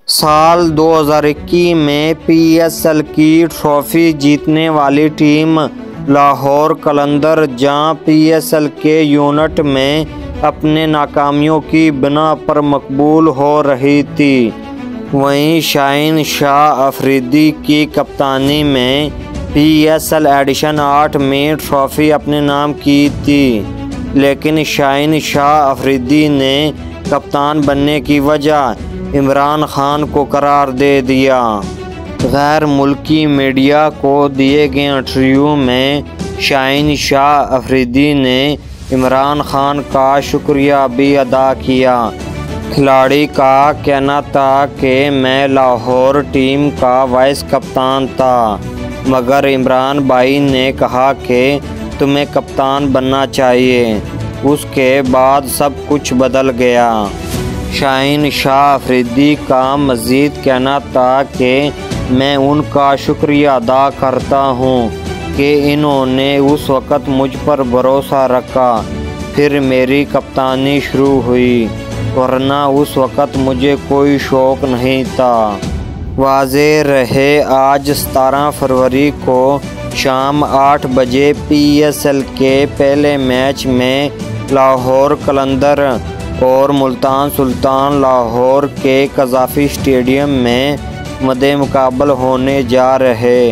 साल 2021 में PSL की ट्रॉफी जीतने वाली टीम लाहौर कलंदर जहां PSL के यूनिट में अपने नाकामियों की बिना पर मकबूल हो रही थी, वहीं शाहीन शाह अफरीदी की कप्तानी में PSL एडिशन 8 में ट्रॉफी अपने नाम की थी। लेकिन शाहीन शाह अफरीदी ने कप्तान बनने की वजह इमरान खान को करार दे दिया। गैर मुल्की मीडिया को दिए गए इंटरव्यू में शाहीन शाह अफरीदी ने इमरान खान का शुक्रिया भी अदा किया। खिलाड़ी का कहना था कि मैं लाहौर टीम का वाइस कप्तान था, मगर इमरान भाई ने कहा कि तुम्हें कप्तान बनना चाहिए। उसके बाद सब कुछ बदल गया। शाहीन शाह अफरीदी का मज़ीद कहना था कि मैं उनका शुक्रिया अदा करता हूं कि इन्होंने उस वक़्त मुझ पर भरोसा रखा, फिर मेरी कप्तानी शुरू हुई, वरना उस वक़्त मुझे कोई शौक़ नहीं था। वाज़ेह रहे आज 17 फरवरी को शाम 8 बजे PSL के पहले मैच में लाहौर कलंदर और मुल्तान सुल्तान लाहौर के कज़ाफ़ी स्टेडियम में मद्दे मुक़ाबल होने जा रहे।